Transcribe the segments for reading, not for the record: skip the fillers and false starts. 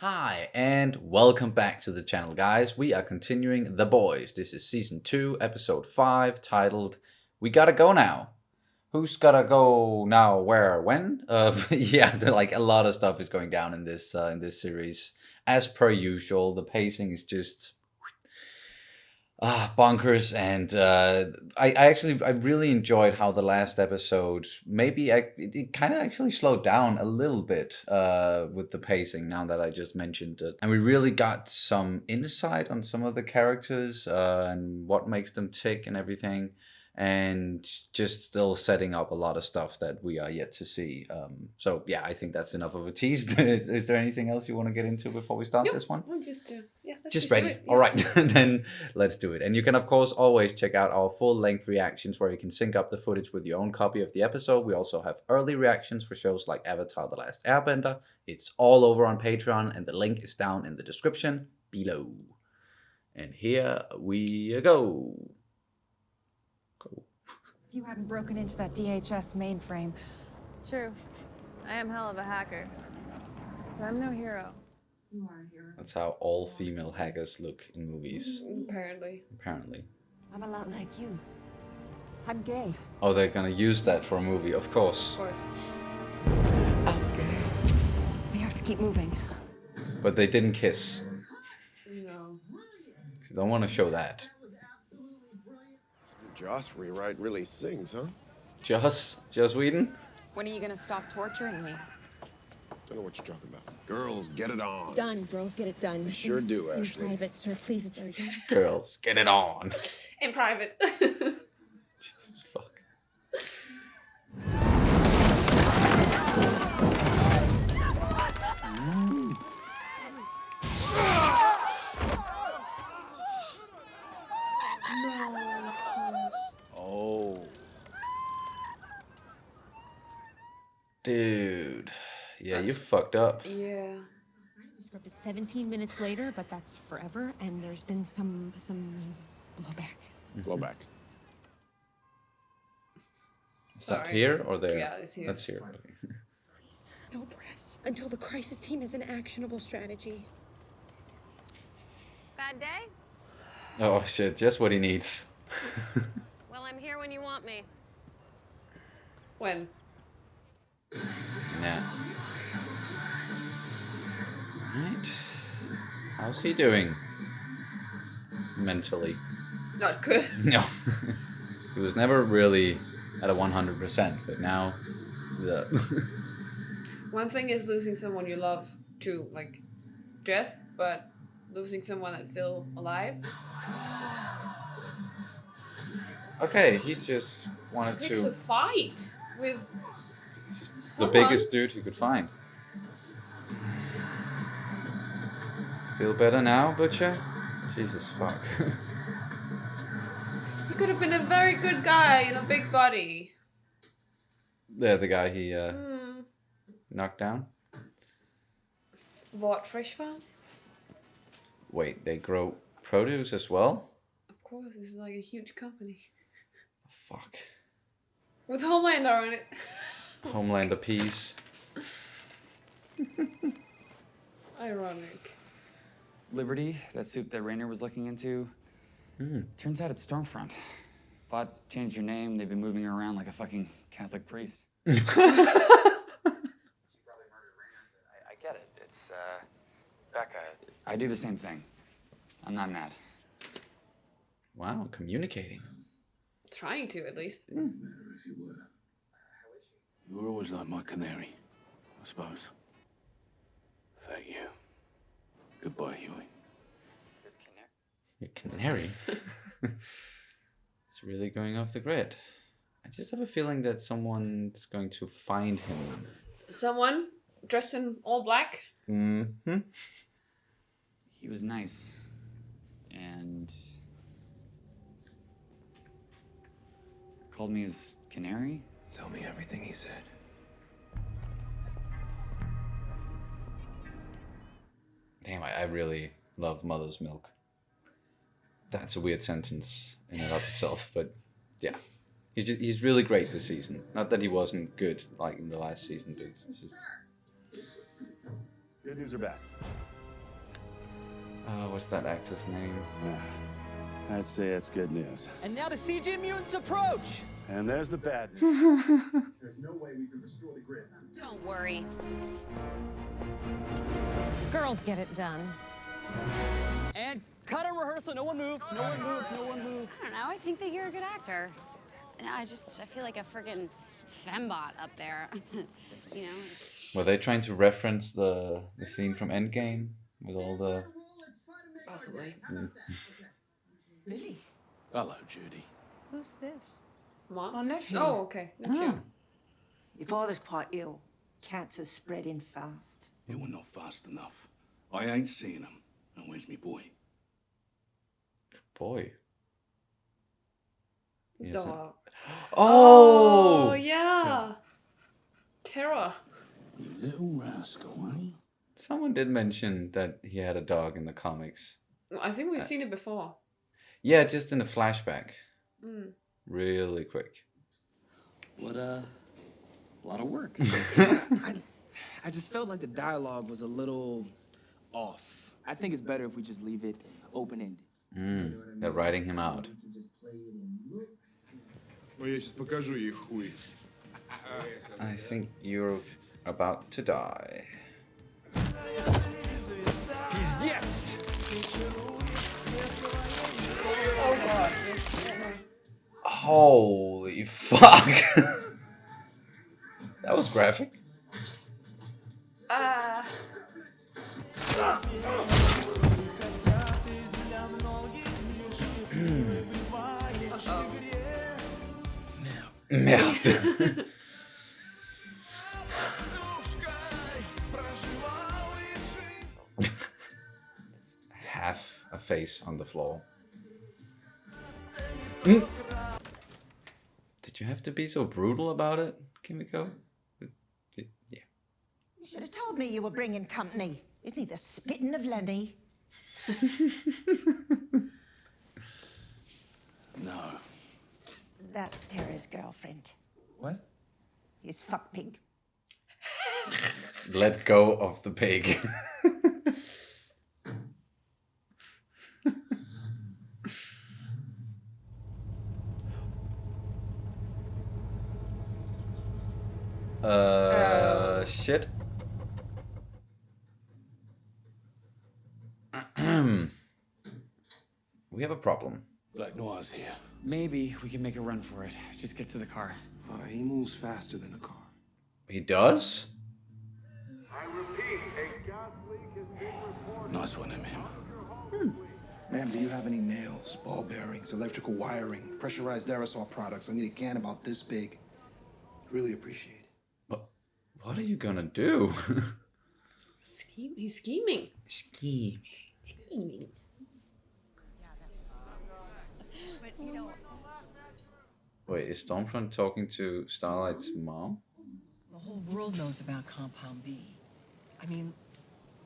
Hi, and welcome back to the channel, guys. We are continuing The Boys. This is Season 2, Episode 5, titled, We Gotta Go Now. Who's gotta go now, where, when? Yeah, like a lot of stuff is going down in this series. As per usual, the pacing is just bonkers, and I really enjoyed how the last episode it kind of actually slowed down a little bit with the pacing. Now that I just mentioned it, and we really got some insight on some of the characters and what makes them tick and everything, and just still setting up a lot of stuff that we are yet to see. So yeah, I think that's enough of a tease. Is there anything else you want to get into before we start this one? I'm just ready. Yeah. All right, then let's do it. And you can, of course, always check out our full-length reactions where you can sync up the footage with your own copy of the episode. We also have early reactions for shows like Avatar: The Last Airbender. It's all over on Patreon, and the link is down in the description below. And here we go. If you hadn't broken into that DHS mainframe. True. I am hell of a hacker. But I'm no hero. You are a hero. That's how all female hackers look in movies. Apparently. I'm a lot like you. I'm gay. Oh, they're gonna use that for a movie, of course. Of course. Okay. We have to keep moving. But they didn't kiss. No. You don't want to show that. Joss rewrite really sings, huh? Joss Whedon? When are you gonna stop torturing me? Don't know what you're talking about. Girls, get it on. Done, girls, get it done. We sure do, Ashley. In private, sir, please, it's urgent. Girls, get it on. In private. Jesus fuck. No, of course. Oh. Dude. Yeah, you fucked up. Yeah. Disrupted 17 minutes later, but that's forever, and there's been some blowback. Blowback. Is that Sorry. here or there? Yeah, it's here. That's here. Okay. Please, no press until the crisis team has an actionable strategy. Bad day? Oh shit, just what he needs. Well, I'm here when you want me. When? Yeah. Right. How's he doing? Mentally. Not good. No. He was never really at a 100%, but now the One thing is losing someone you love to, like, death, but losing someone that's still alive. Okay, he just wanted It's a to fight with the someone. biggest dude he could find. Feel better now, Butcher? Jesus fuck. He could have been a very good guy in a big body. Yeah, the guy he knocked down. What, fresh farms? Wait, they grow produce as well? Of course, it's like a huge company. Fuck. With Homelander on it. Homelander peas. Ironic. Liberty, that soup that Rainer was looking into. Turns out it's Stormfront. Thought changed your name, they've been moving her around like a fucking Catholic priest. She probably murdered Rainer. I get it. It's, Becca. I do the same thing. I'm not mad. Wow, communicating. Trying to, at least. You were always like my canary, I suppose. Thank you. Goodbye, Huey. Your canary? It's really going off the grid. I just have a feeling that someone's going to find him. Someone dressed in all black. Mm-hmm. He was nice. And called me his canary. Tell me everything he said. Damn, I really love mother's milk. That's a weird sentence in and of itself, but yeah. He's really great this season. Not that he wasn't good like in the last season, but it's just... Good news or bad? What's that actor's name? I'd say it's good news. And now the CG mutants approach! And there's the bad news. There's no way we can restore the grid. Don't worry. Girls get it done. And cut a rehearsal, no one move, no one move, no one move. I don't know, I think that you're a good actor. And I feel like a friggin' fembot up there. You know? Were they trying to reference the scene from Endgame with all the... Possibly. Really? Hello, Judy. Who's this? Mom? My nephew. Oh, okay. Nephew. Your father's quite ill. Cancer's spreading fast. It was not fast enough. I ain't seen him. And where's me boy? Boy. Yes, Dog. Oh! Yeah. Terror. You little rascal, eh? Someone did mention that he had a dog in the comics. I think we've seen it before. Yeah, just in a flashback. Mm. Really quick. What a lot of work. I just felt like the dialogue was a little off. I think it's better if we just leave it open-ended. They're writing him out. I think you're about to die. Oh god. Holy fuck. That was graphic. Merde. Half a face on the floor. Did you have to be so brutal about it, Kimiko? Yeah. You should have told me you were bringing company. Isn't he the spitting of Lenny? No. That's Tara's girlfriend. What? His fuck pig. Let go of the pig. Shit. We have a problem. Black Noir's here. Maybe we can make a run for it. Just get to the car. He moves faster than a car. He does? I repeat, a gas leak has been reported. Nice one, him. Ma'am, do you have any nails, ball bearings, electrical wiring, pressurized aerosol products? I need a can about this big. Really appreciate it. What are you gonna do? He's scheming. Scheming. But, you know, Wait, is Stormfront talking to Starlight's mom? The whole world knows about Compound B. I mean,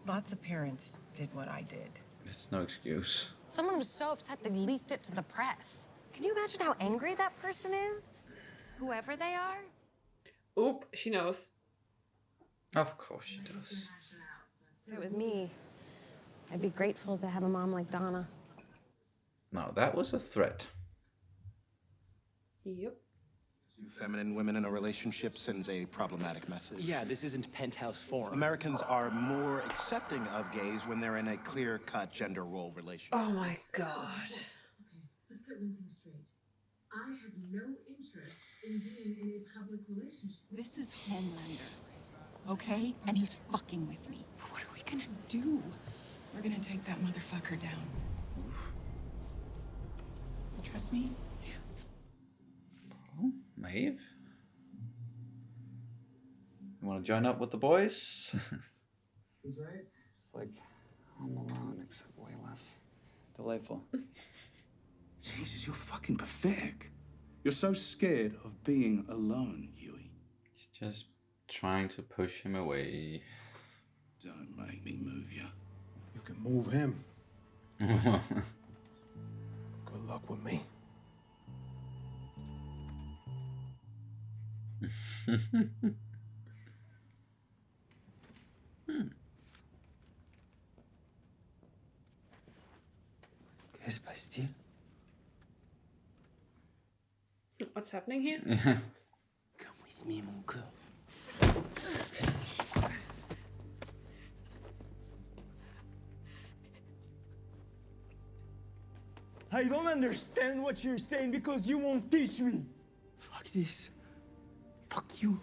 lots of parents did what I did. That's no excuse. Someone was so upset they leaked it to the press. Can you imagine how angry that person is? Whoever they are? Oop, she knows. Of course she does. If it was me, I'd be grateful to have a mom like Donna. No, that was a threat. Yep. Feminine women in a relationship sends a problematic message. Yeah, this isn't Penthouse Forum. Americans are more accepting of gays when they're in a clear-cut gender role relationship. Oh my god. Let's get one thing straight. I have no interest in being in a public relationship. This is Homelander, okay? And he's fucking with me. What are we gonna do? We're gonna take that motherfucker down. You trust me? Maeve? You want to join up with the boys? He's right. It's like Home Alone, except way less delightful. Jesus, you're fucking pathetic. You're so scared of being alone, Huey. He's just trying to push him away. Don't make me move you. You can move him. Good luck with me. Qu'est-ce qui se passe-t-il? What's happening here? Come with me, mon cœur. I don't understand what you're saying because you won't teach me. Fuck this. Fuck you.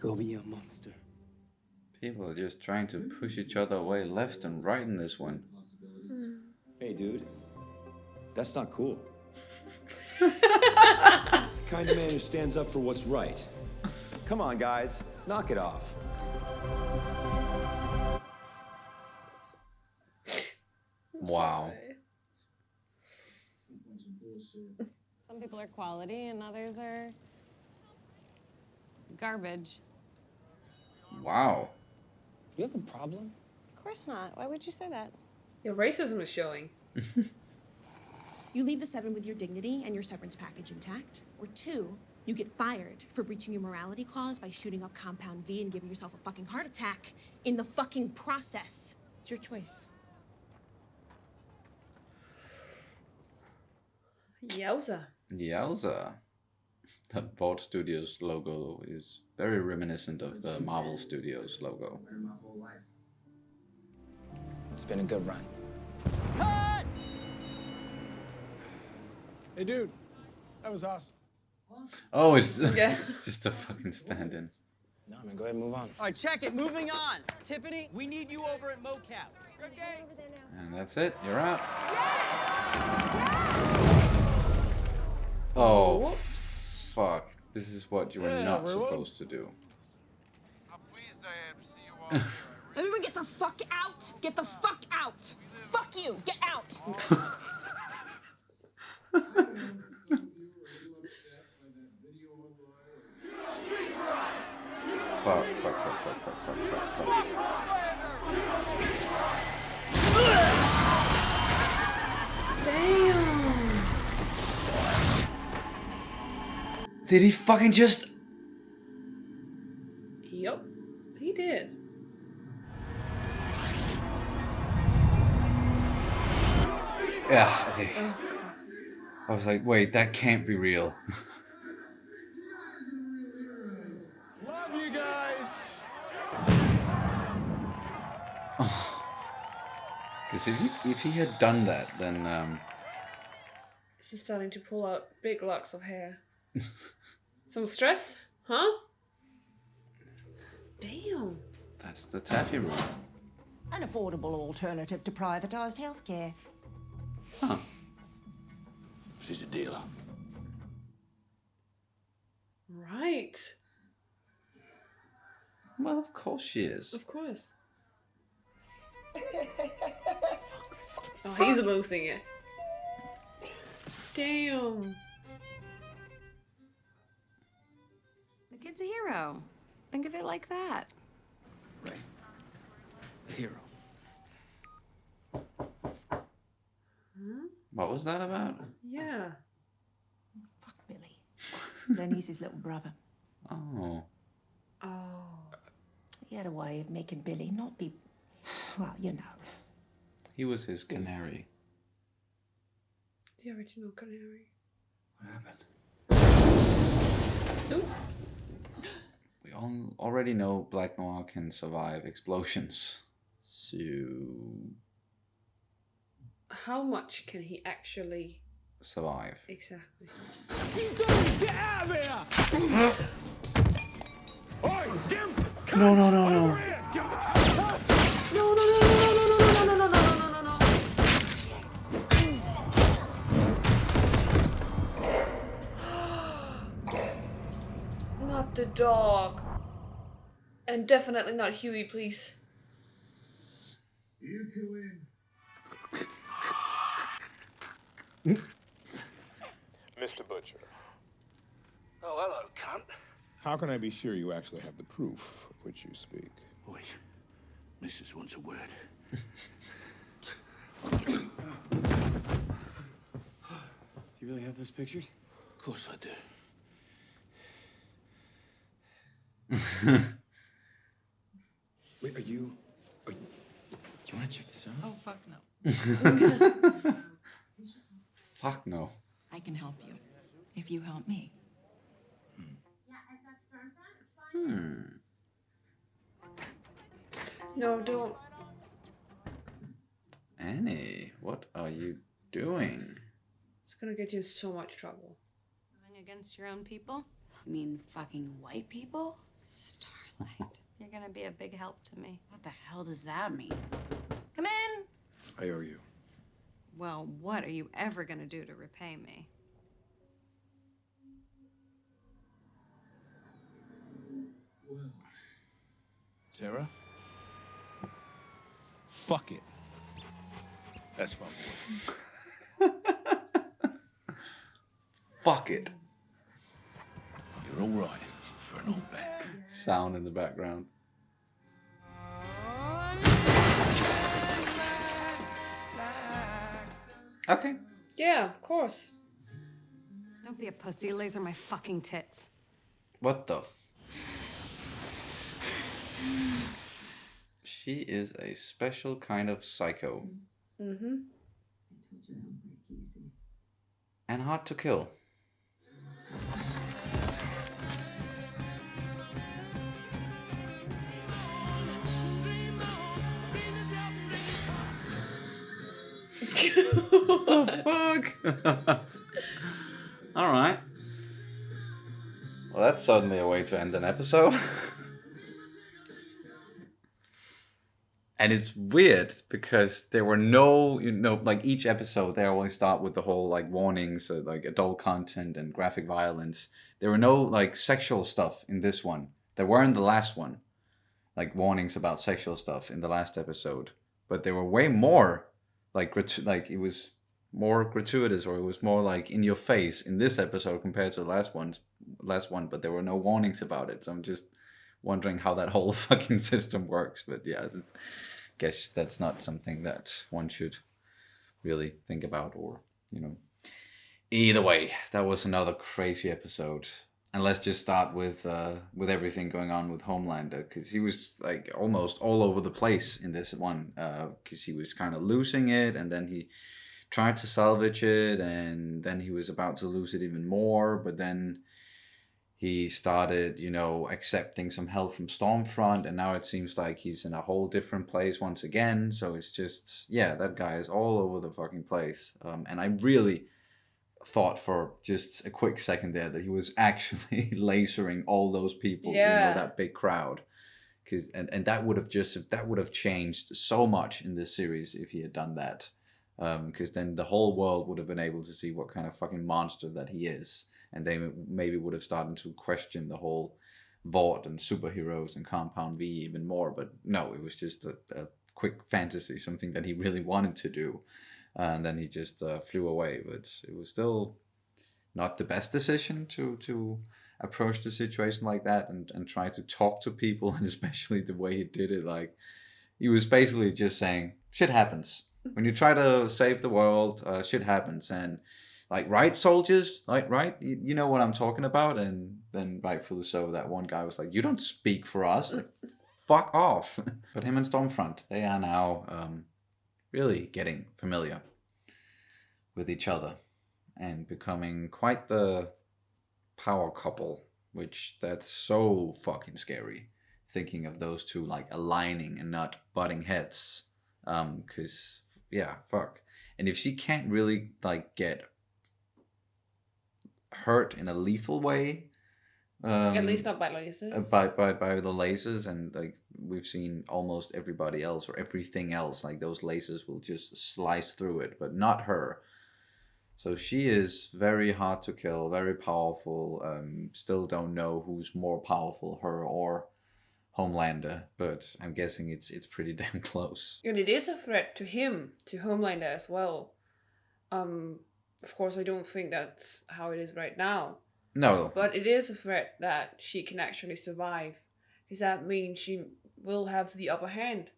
Go be a monster. People are just trying to push each other away left and right in this one. Hey, dude. That's not cool. The kind of man who stands up for what's right. Come on, guys. Knock it off. Wow. Some people are quality and others are garbage. Wow. You have a problem? Of course not. Why would you say that? Your racism is showing. You leave the 7 with your dignity and your severance package intact. Or 2, you get fired for breaching your morality clause by shooting up Compound V and giving yourself a fucking heart attack in the fucking process. It's your choice. Yowza. Yowza. The Vault Studios logo is very reminiscent of the Marvel Studios logo. It's been a good run. Cut! Hey, dude. That was awesome. Oh, it's, Yeah. it's just a fucking stand-in. No, man, go ahead and move on. All right, check it. Moving on. Tiffany, we need you over at mocap. Good day. And that's it. You're out. Oh, Whoops. fuck. This is what you were not supposed to do. Everyone get the fuck out! Get the fuck out! Fuck you! Get out! Fuck, fuck, fuck, fuck, fuck, fuck, fuck, fuck. Damn. Did he fucking just... Yup, he did. Yeah, okay. I was like, wait, that can't be real. Love you guys. Because if he had done that, then She's starting to pull out big locks of hair. Some stress? Huh? Damn. that's the taffy room. An affordable alternative to privatized healthcare. Huh. She's a dealer. Right. Well, of course she is. Of course. Oh, he's losing it. Damn. The kid's a hero. Think of it like that. Right. The hero. What was that about? Yeah. Fuck Billy. Lenny's his little brother. Oh. Oh. He had a way of making Billy not be, well, you know. He was his canary. The original canary. What happened? Soup? We all already know Black Noir can survive explosions. So... How much can he actually survive. Exactly. Get out of here! Oi, No, no, no, no. No, no, no, no, no, no, no, no, no, no, no, no, no. Not the dog. And definitely not Huey, please. You go in. Mr. Butcher. Oh, hello, cunt. How can I be sure you actually have the proof of which you speak? Wait. Mrs. wants a word. Do you really have those pictures? Of course I do. Wait, are you You want to check this out? Oh, fuck no. Fuck no. I can help you if you help me. No, don't. Annie, what are you doing? It's gonna get you in so much trouble. Going against your own people? I mean, fucking white people? Starlight. You're gonna be a big help to me. What the hell does that mean? Come in! I owe you. Well, what are you ever gonna do to repay me? Sarah? Fuck it. That's my boy. Fuck it. You're all right for an old back. Sound in the background. Okay. Yeah, of course. Don't be a pussy. Laser my fucking tits. What the? She is a special kind of psycho. Mm-hmm. And hard to kill. What the fuck? Alright. Well, that's certainly a way to end an episode. And it's weird because there were no, like each episode, they always start with the whole like warnings, like adult content and graphic violence. There were no like sexual stuff in this one. There were in the last one, like warnings about sexual stuff in the last episode. But there were way more, like it was more gratuitous, or it was more like in your face in this episode compared to the last one. But there were no warnings about it. So I'm just wondering how that whole fucking system works. But yeah, I guess that's not something that one should really think about, or either way, that was another crazy episode. And let's just start with everything going on with Homelander, because he was like almost all over the place in this one, because he was kind of losing it, and then he tried to salvage it, and then he was about to lose it even more, but then he started, accepting some help from Stormfront, and now it seems like he's in a whole different place once again. So it's just, yeah, that guy is all over the fucking place. And I really thought for just a quick second there that he was actually lasering all those people, that big crowd. And that would have changed so much in this series if he had done that. Because then the whole world would have been able to see what kind of fucking monster that he is. And they maybe would have started to question the whole Vought and superheroes and Compound V even more. But no, it was just a quick fantasy, something that he really wanted to do. And then he just flew away. But it was still not the best decision to approach the situation like that and try to talk to people. And especially the way he did it. Like, he was basically just saying, shit happens. When you try to save the world, shit happens. And like, right, soldiers? Like, right? You know what I'm talking about? And then rightfully so, that one guy was like, you don't speak for us. Like, fuck off. But him and Stormfront, they are now really getting familiar with each other and becoming quite the power couple, which that's so fucking scary. Thinking of those two like aligning and not butting heads. Because, yeah, fuck. And if she can't really like get hurt in a lethal way, at least not by lasers. By the lasers, and like we've seen almost everybody else or everything else, like those lasers will just slice through it, but not her. So she is very hard to kill, very powerful. Still don't know who's more powerful, her or Homelander, but I'm guessing it's pretty damn close. And it is a threat to him, to Homelander as well. Of course, I don't think that's how it is right now. No. But it is a threat that she can actually survive. Because that means she will have the upper hand.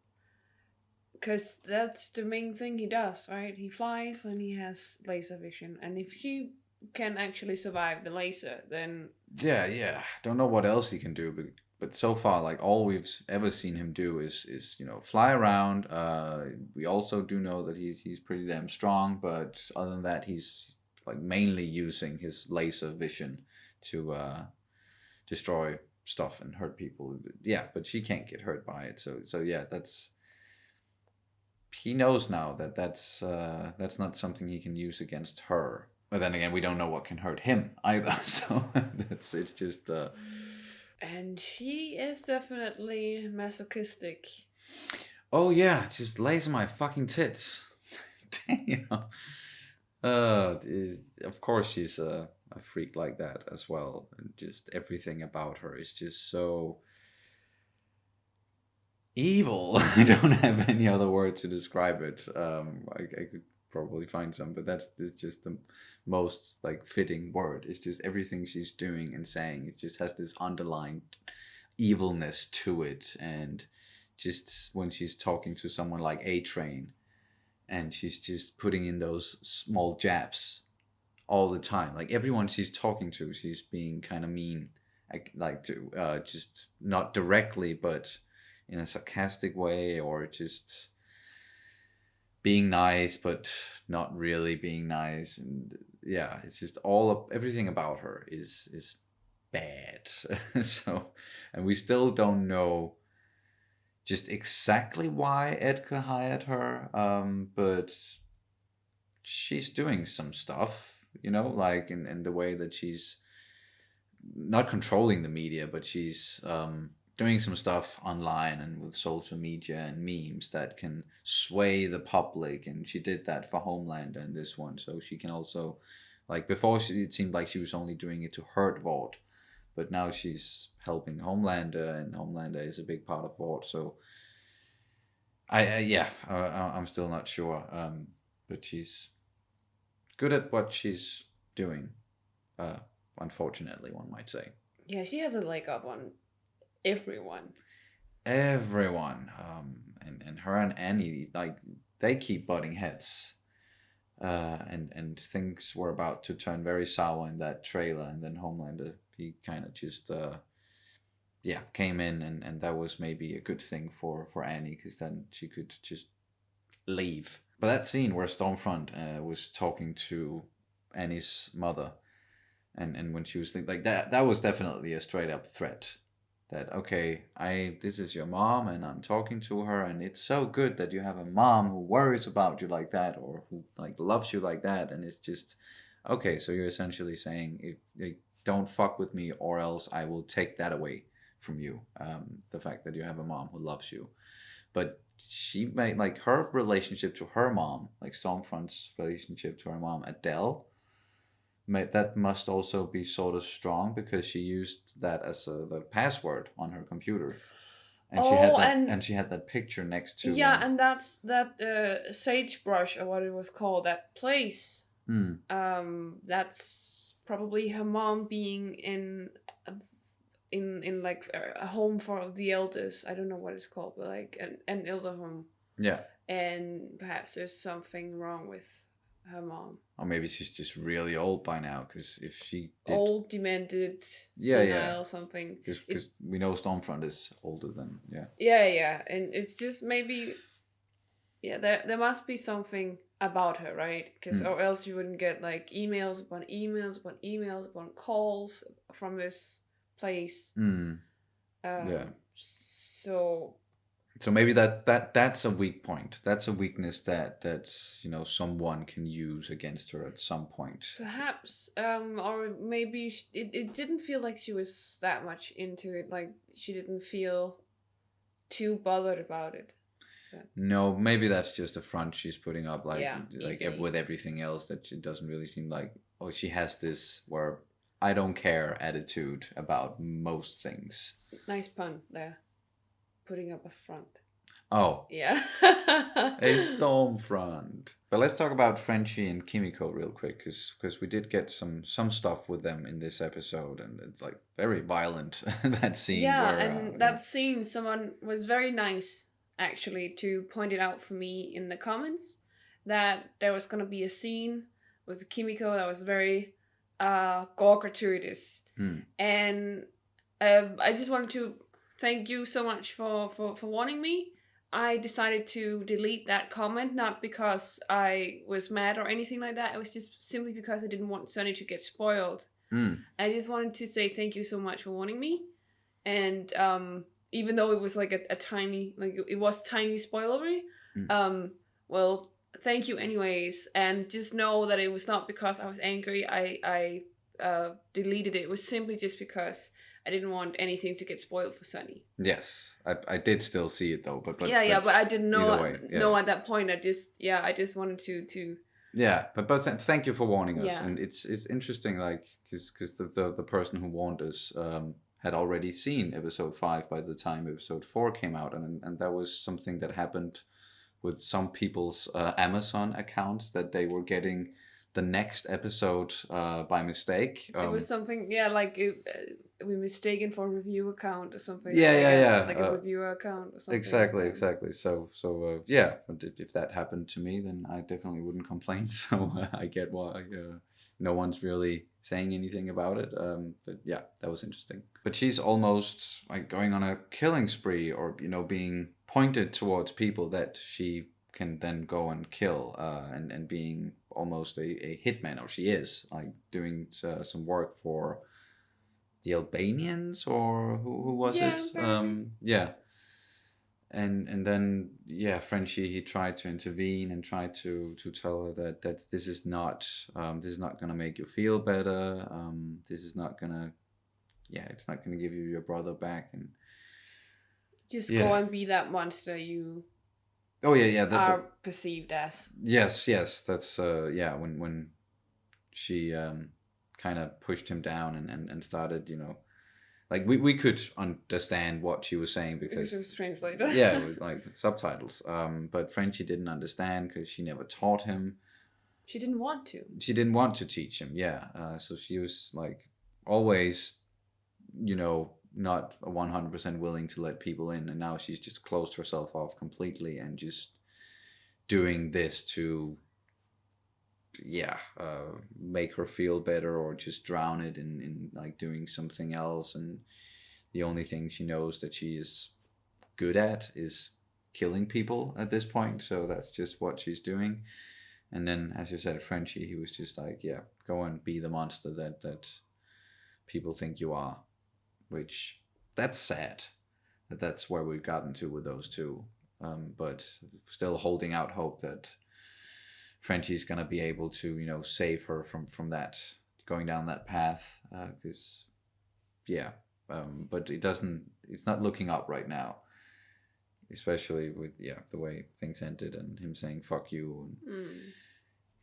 Because that's the main thing he does, right? He flies and he has laser vision. And if she can actually survive the laser, then... Yeah. Don't know what else he can do, but but so far, like all we've ever seen him do is fly around. We also do know that he's pretty damn strong, but other than that, he's like mainly using his laser vision to destroy stuff and hurt people. Yeah, but she can't get hurt by it. So yeah, he knows now that that's not something he can use against her. But then again, we don't know what can hurt him either. So it's just. And she is definitely masochistic. Oh yeah, just laser my fucking tits. Damn. Of course she's a freak like that as well, and just everything about her is just so evil. I don't have any other word to describe it. I could probably find some, but that's just the most like fitting word. It's just everything she's doing and saying. It just has this underlying evilness to it, and just when she's talking to someone like A-Train, and she's just putting in those small jabs all the time. Like everyone she's talking to, she's being kind of mean, like to just not directly, but in a sarcastic way, or just being nice, but not really being nice. And yeah, it's just everything about her is bad. So, and we still don't know just exactly why Edgar hired her, but she's doing some stuff, like in the way that she's not controlling the media, but she's doing some stuff online and with social media and memes that can sway the public, and she did that for Homelander in this one. So she can also, like before, it seemed like she was only doing it to hurt Vought, but now she's helping Homelander, and Homelander is a big part of Vought. So I'm still not sure, but she's good at what she's doing. Unfortunately, one might say. Yeah, she has a leg up on everyone. And her and Annie, like they keep butting heads, and things were about to turn very sour in that trailer, and then Homelander, he kind of just came in, and that was maybe a good thing for Annie, because then she could just leave. But that scene where Stormfront was talking to Annie's mother, and when she was thinking like that was definitely a straight up threat. That, okay, this is your mom, and I'm talking to her, and it's so good that you have a mom who worries about you like that, or who like loves you like that. And it's just, okay, so you're essentially saying, if you don't fuck with me, or else I will take that away from you. The fact that you have a mom who loves you. But she made, like, her relationship to her mom, like Stormfront's relationship to her mom, Adele, that must also be sort of strong, because she used that as the password on her computer, and she had that picture next to and that's that sagebrush, or what it was called, that place. That's probably her mom being in like a home for the elders. I don't know what it's called, but like an elder home. Yeah. And perhaps there's something wrong with her mom. Or maybe she's just really old by now, because if she did... Old, demented, senile, something. Because we know Stormfront is older than, Yeah, and it's just maybe... Yeah, there must be something about her, right? Because or else you wouldn't get like emails upon emails upon emails upon calls from this place. So maybe that's a weak point. That's a weakness that someone can use against her at some point. Perhaps, or maybe it didn't feel like she was that much into it. Like she didn't feel too bothered about it. But no, maybe that's just a front she's putting up, like easily. with everything else, that it doesn't really seem like. Oh, she has this where I don't care attitude about most things. Nice pun there. Putting up a front. Oh. Yeah. A Stormfront. But let's talk about Frenchie and Kimiko real quick, because we did get some stuff with them in this episode, and it's like very violent, that scene. Yeah, and that scene, someone was very nice, actually, to point it out for me in the comments, that there was going to be a scene with Kimiko that was very gore gratuitous. And I just wanted to thank you so much for warning me. I decided to delete that comment, not because I was mad or anything like that. It was just simply because I didn't want Sunny to get spoiled. I just wanted to say thank you so much for warning me. And even though it was like a tiny, like it was tiny spoilery, well, thank you anyways. And just know that it was not because I was angry. I deleted it. It was simply just because I didn't want anything to get spoiled for Sunny. Yes, I did still see it though, but but I didn't know way, at that point. I just wanted to. Yeah, but thank you for warning us, Yeah. and it's interesting, like because the person who warned us had already seen episode 5 by the time episode 4 came out, and that was something that happened with some people's Amazon accounts, that they were getting the next episode by mistake. It was something, like we mistaken for a review account or something. Like a reviewer account or something. Exactly. So yeah, if that happened to me, then I definitely wouldn't complain. So I get why no one's really saying anything about it. But yeah, that was interesting. But she's almost like going on a killing spree, or being pointed towards people that she can then go and kill, and being almost a hitman, or she is like doing some work for the Albanians, or who was it? Yeah. And then Frenchie, he tried to intervene and tried to tell her that this is not gonna make you feel better. This is not gonna it's not gonna give you your brother back, and just go and be that monster you are perceived as. Yes, that's when she kind of pushed him down and started, like we could understand what she was saying because it was translated. Yeah, it was like subtitles. But Frenchie didn't understand because she never taught him. She didn't want to. She didn't want to teach him. Yeah. So she was like always, not 100% willing to let people in, and now she's just closed herself off completely and just doing this to make her feel better, or just drown it in like doing something else. And the only thing she knows that she is good at is killing people at this point, so that's just what she's doing. And then, as you said, Frenchie, he was just like, go and be the monster that people think you are, which that's sad that's where we've gotten to with those two, but still holding out hope that Frenchie's gonna be able to save her from that, going down that path, because but it's not looking up right now, especially with the way things ended and him saying fuck you.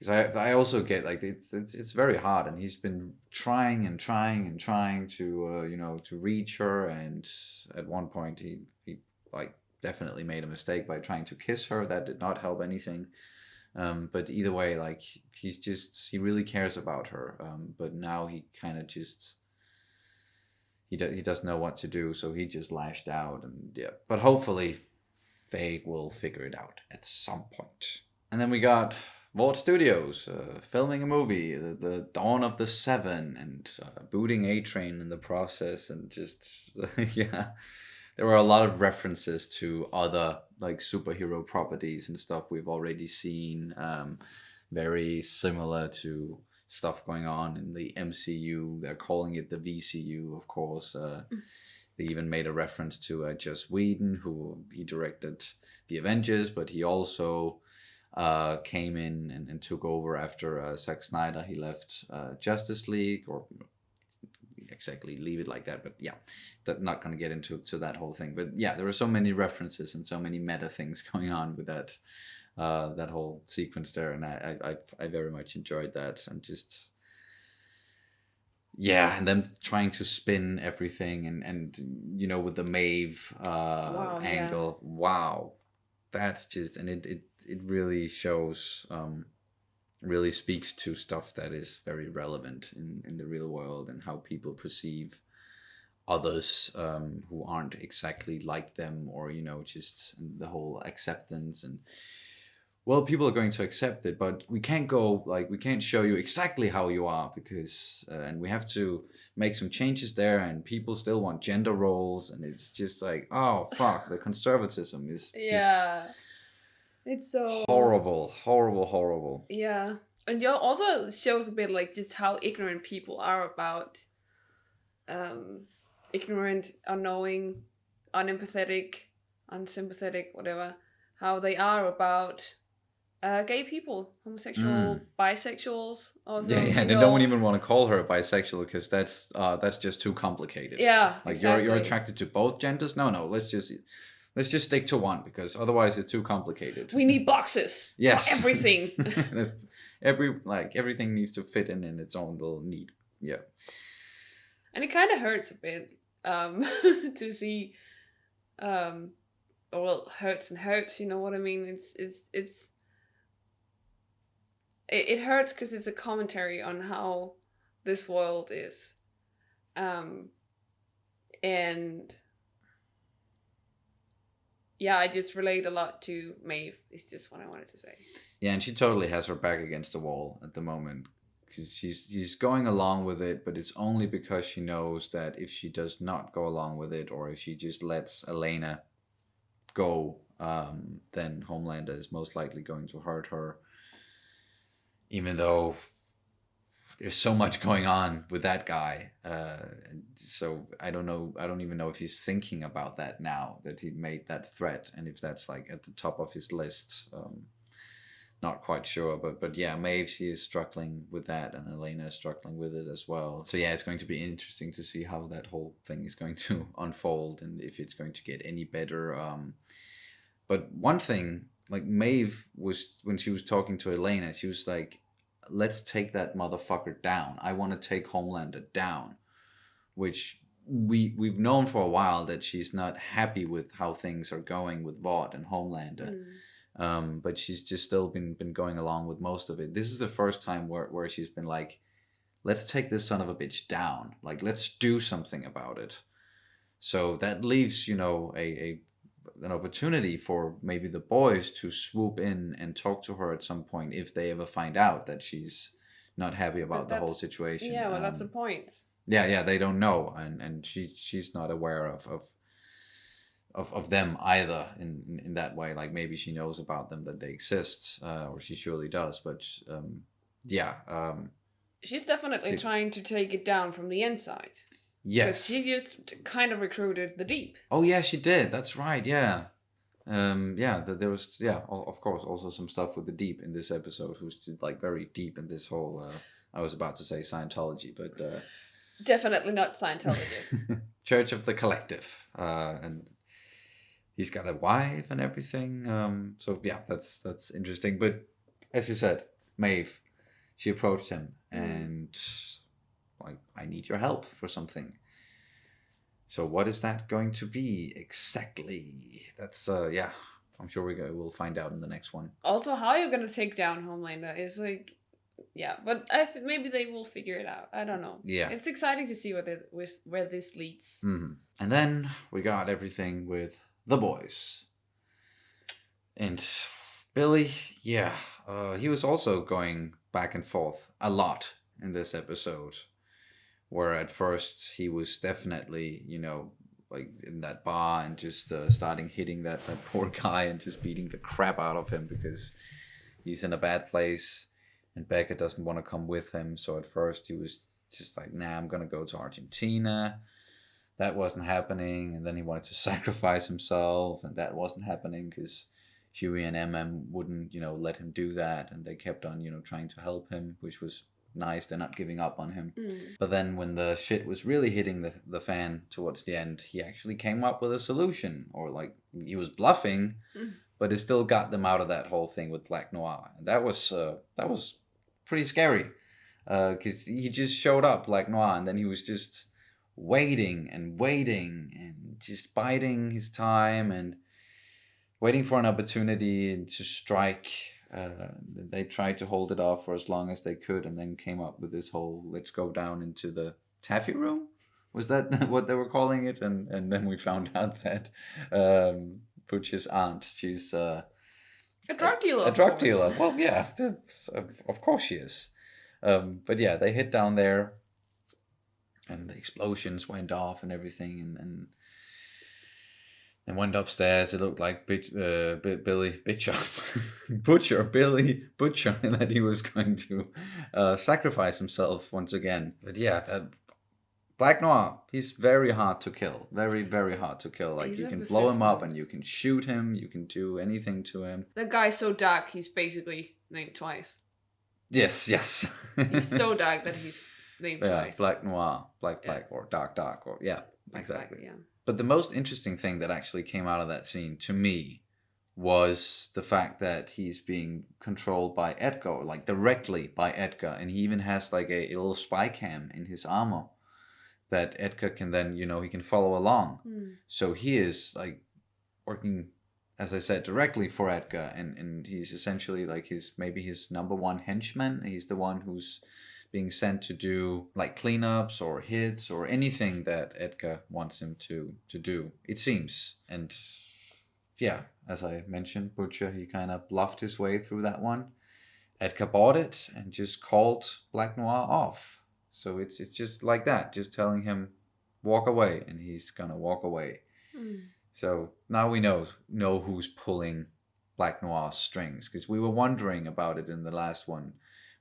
Because I also get like it's very hard, and he's been trying to to reach her, and at one point he like definitely made a mistake by trying to kiss her. That did not help anything. But either way, like he really cares about her. But now he kind of just he doesn't know what to do, so he just lashed out, and But hopefully, they will figure it out at some point. And then we got Vault Studios filming a movie, the Dawn of the Seven, and booting A-Train in the process, and just there were a lot of references to other like superhero properties and stuff we've already seen, very similar to stuff going on in the MCU. They're calling it the VCU, of course. They even made a reference to Joss Whedon, who he directed the Avengers, but he also came in and took over after Zack Snyder. He left Justice League, or exactly leave it like that, but not going to get into that whole thing. But there were so many references and so many meta things going on with that whole sequence there, and I very much enjoyed that. And just and them trying to spin everything, and with the Maeve angle. Wow, that's just, and it really shows, really speaks to stuff that is very relevant in the real world, and how people perceive others who aren't exactly like them, or just the whole acceptance. And well, people are going to accept it, but we can't we can't show you exactly how you are because, and we have to make some changes there, and people still want gender roles, and it's just like, oh, fuck, the conservatism is Yeah. It's so... horrible. Yeah. And it also shows a bit, like, just how ignorant people are about... ignorant, unknowing, unempathetic, unsympathetic, whatever. How they are about... gay people, homosexual, bisexuals, also. Yeah. They don't even want to call her bisexual because that's just too complicated. Yeah, like exactly. you're attracted to both genders. No, let's just stick to one because otherwise it's too complicated. We need boxes. Yes, for everything. Everything needs to fit in its own little need. Yeah, and it kind of hurts a bit to see. Well, hurts. You know what I mean? It hurts because it's a commentary on how this world is. And yeah, I just relate a lot to Maeve. It's just what I wanted to say. Yeah, and she totally has her back against the wall at the moment. Because she's going along with it, but it's only because she knows that if she does not go along with it, or if she just lets Elena go, then Homelander is most likely going to hurt her. Even though there's so much going on with that guy. So I don't even know if he's thinking about that now, that he made that threat, and if that's like at the top of his list. Not quite sure, but yeah, Maeve, she is struggling with that, and Elena is struggling with it as well. So yeah, it's going to be interesting to see how that whole thing is going to unfold, and if it's going to get any better. But one thing, like Maeve was, when she was talking to Elena, she was like, let's take that motherfucker down. I want to take Homelander down. Which we've known for a while that she's not happy with how things are going with Vought and Homelander. But she's just still been going along with most of it. This is the first time where she's been like, let's take this son of a bitch down. Like, let's do something about it. So that leaves, an opportunity for maybe the boys to swoop in and talk to her at some point if they ever find out that she's not happy about the whole situation. Yeah, well, that's the point. Yeah, they don't know, and she's not aware of them either in that way. Like, maybe she knows about them, that they exist, or she surely does, but she's definitely trying to take it down from the inside. Yes. Because she just kind of recruited the Deep. Oh yeah, she did. That's right. Yeah. There was, of course, also some stuff with the Deep in this episode, who's like very deep in this whole, I was about to say Scientology, but definitely not Scientology. Church of the Collective, and he's got a wife and everything. So yeah, that's interesting. But as you said, Maeve, she approached him and like, I need your help for something. So what is that going to be exactly? That's I'm sure we'll find out in the next one. Also, how you're gonna take down Homelander is like, yeah, but maybe they will figure it out. I don't know. Yeah, it's exciting to see where this leads. Mm-hmm. And then we got everything with the boys. And Billy, he was also going back and forth a lot in this episode. Where at first he was definitely, like in that bar and just starting hitting that poor guy and just beating the crap out of him because he's in a bad place and Becca doesn't want to come with him. So at first he was just like, nah, I'm going to go to Argentina. That wasn't happening. And then he wanted to sacrifice himself, and that wasn't happening because Huey and MM wouldn't, let him do that. And they kept on, trying to help him, which was nice. They're not giving up on him. But then when the shit was really hitting the fan towards the end, he actually came up with a solution, or like he was bluffing, but it still got them out of that whole thing with Black Noir. And that was pretty scary because he just showed up, Black Noir, and then he was just waiting and just biding his time and waiting for an opportunity to strike. They tried to hold it off for as long as they could, and then came up with this whole, let's go down into the taffy room? Was that what they were calling it? And then we found out that Butch's aunt, she's... a A drug dealer. A drug dealer. Well, yeah, of course she is. But yeah, they hit down there, and the explosions went off and everything, and went upstairs. It looked like Billy Butcher, and that he was going to sacrifice himself once again. But yeah, Black Noir, he's very hard to kill. Very, very hard to kill. Like, you can blow him up and you can shoot him. You can do anything to him. That guy's so dark, he's basically named twice. Yes. He's so dark that he's named twice. Black Noir, black, or dark, or exactly. Black, yeah. But the most interesting thing that actually came out of that scene to me was the fact that he's being controlled by Edgar, like directly by Edgar, and he even has like a little spy cam in his armor that Edgar can then, he can follow along. So he is like working, as I said, directly for Edgar, and he's essentially like his number one henchman. He's the one who's being sent to do like cleanups or hits or anything that Edgar wants him to do, it seems. And yeah, as I mentioned, Butcher, he kind of bluffed his way through that one. Edgar bought it and just called Black Noir off. So it's just like that, just telling him walk away, and he's gonna walk away. So now we know who's pulling Black Noir's strings, because we were wondering about it in the last one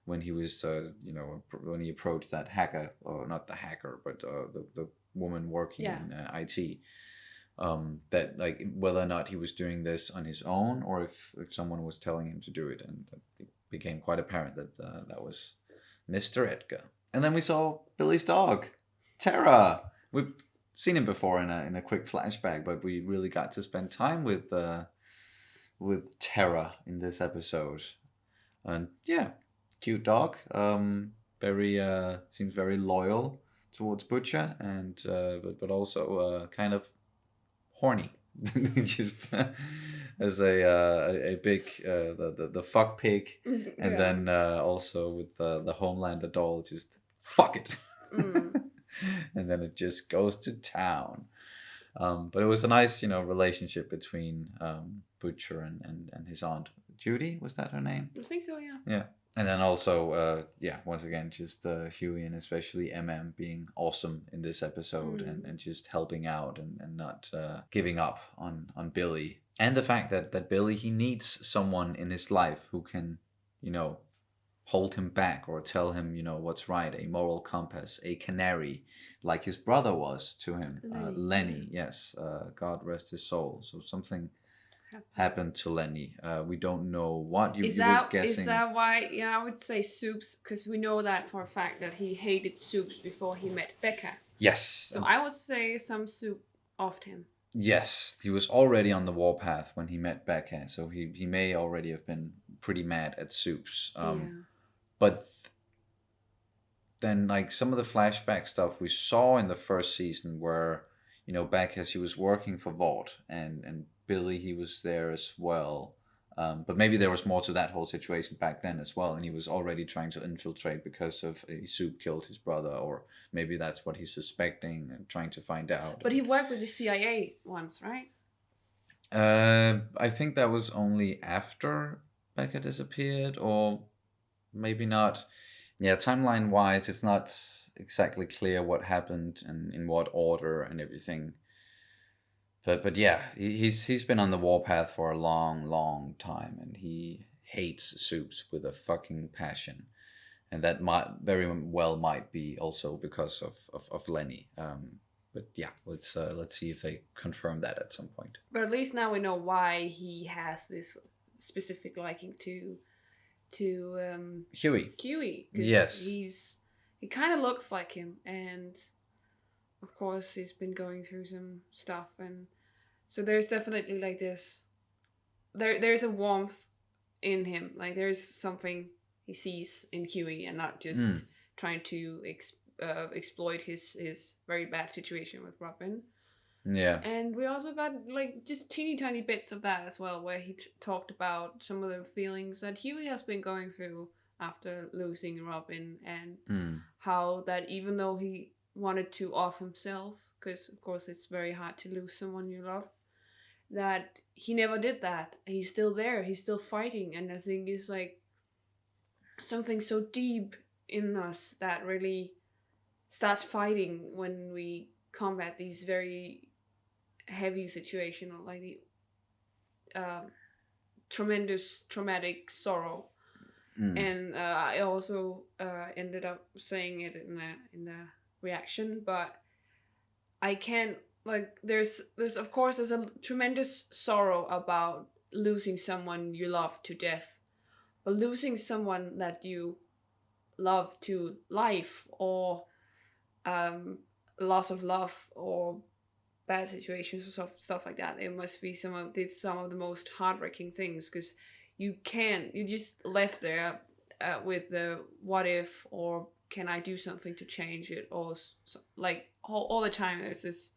when he was, when he approached that hacker, or not the hacker, but the woman working in IT. That like whether or not he was doing this on his own, or if someone was telling him to do it, and it became quite apparent that that was Mr. Edgar. And then we saw Billy's dog, Terra. We've seen him before in a quick flashback, but we really got to spend time with Terra in this episode. And yeah, cute dog. Seems very loyal towards Butcher, and but also kind of horny. Just as a big the fuck pig, and then also with the Homelander doll, just fuck it. And then it just goes to town. But it was a nice relationship between Butcher and his aunt Judy. Was that her name? I think so, yeah. Yeah. And then also, once again, just Huey and especially MM being awesome in this episode, and just helping out and not giving up on Billy. And the fact that Billy, he needs someone in his life who can, hold him back or tell him, what's right, a moral compass, a canary, like his brother was to him. Lenny, yes, God rest his soul. So something happened to Lenny. We don't know what. You were guessing. Is that why? Yeah, I would say Soups, because we know that for a fact that he hated Soups before he met Becca. Yes. So I would say some Soup offed him. Yes, he was already on the warpath when he met Becca, so he may already have been pretty mad at Soups. But then, like, some of the flashback stuff we saw in the first season where, Becca, she was working for Vought, and Billy, he was there as well. But maybe there was more to that whole situation back then as well, and he was already trying to infiltrate because of a Soup killed his brother, or maybe that's what he's suspecting and trying to find out. But he worked with the CIA once, right? I think that was only after Becca disappeared, or maybe not. Yeah, timeline-wise, it's not exactly clear what happened and in what order and everything. But yeah, he's been on the warpath for a long time, and he hates Soups with a fucking passion, and that very well might be also because of Lenny. But yeah, let's see if they confirm that at some point. But at least now we know why he has this specific liking to Huey. Yes, he kind of looks like him, and of course he's been going through some stuff, and so there's definitely like this. There's a warmth in him, like there's something he sees in Huey, and not just trying to exploit his very bad situation with Robin. Yeah. And we also got like just teeny tiny bits of that as well, where he talked about some of the feelings that Huey has been going through after losing Robin, and how that even though he wanted to off himself, because of course it's very hard to lose someone you love, that he never did that. He's still there. He's still fighting. And I think it's like something so deep in us that really starts fighting when we combat these very heavy situations, like the traumatic sorrow. And I also ended up saying it in the reaction, but I can't, like, there's of course there's a tremendous sorrow about losing someone you love to death, but losing someone that you love to life, or loss of love, or bad situations or stuff like that, it must be some of the most heartbreaking things, because you just left there with the what if, or can I do something to change it, or like all the time there's this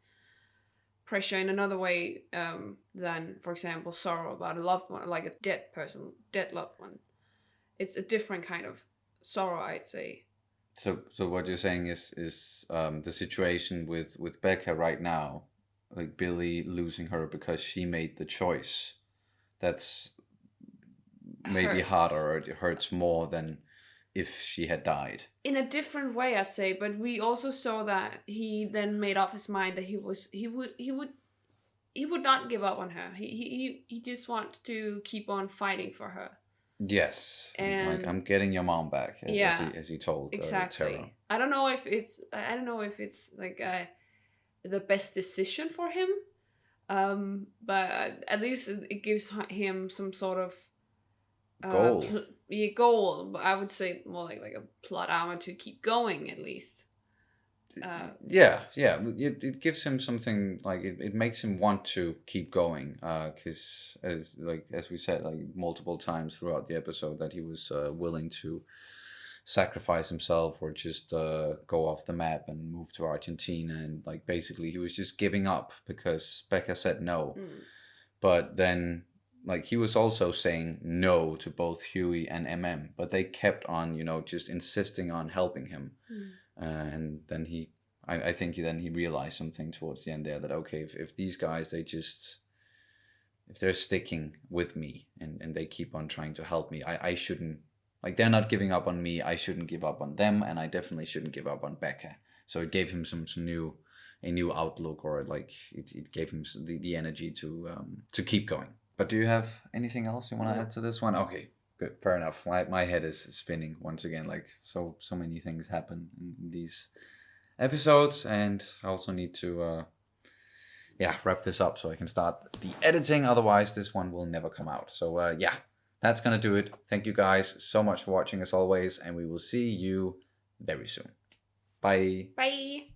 pressure in another way than, for example, sorrow about a loved one, like a dead loved one. It's a different kind of sorrow, I'd say. So what you're saying is the situation with Becca right now, like Billy losing her because she made the choice, that's maybe harder, or it hurts more than if she had died. In a different way, I'd say, but we also saw that he then made up his mind that he would not give up on her. He just wants to keep on fighting for her. Yes, And he's like, I'm getting your mom back, yeah, as he told exactly. Tara. I don't know if it's like the best decision for him, but at least it gives him some sort of goal. Goal. But I would say more like a plot armor to keep going, at least. Yeah, it gives him something, like it makes him want to keep going, because as we said like multiple times throughout the episode, that he was willing to sacrifice himself, or just go off the map and move to Argentina, and like basically he was just giving up because Becca said no. But then, like, he was also saying no to both Huey and MM, but they kept on, just insisting on helping him. And then I think then he realized something towards the end there, that okay, if these guys, if they're sticking with me and they keep on trying to help me, I shouldn't, like, they're not giving up on me, I shouldn't give up on them, and I definitely shouldn't give up on Becca. So it gave him a new outlook, or like it gave him the energy to keep going. But do you have anything else you want to add to this one? Okay, good, fair enough. My head is spinning once again. Like, so many things happen in these episodes, and I also need to wrap this up so I can start the editing. Otherwise, this one will never come out. So that's gonna do it. Thank you guys so much for watching, as always, and we will see you very soon. Bye. Bye.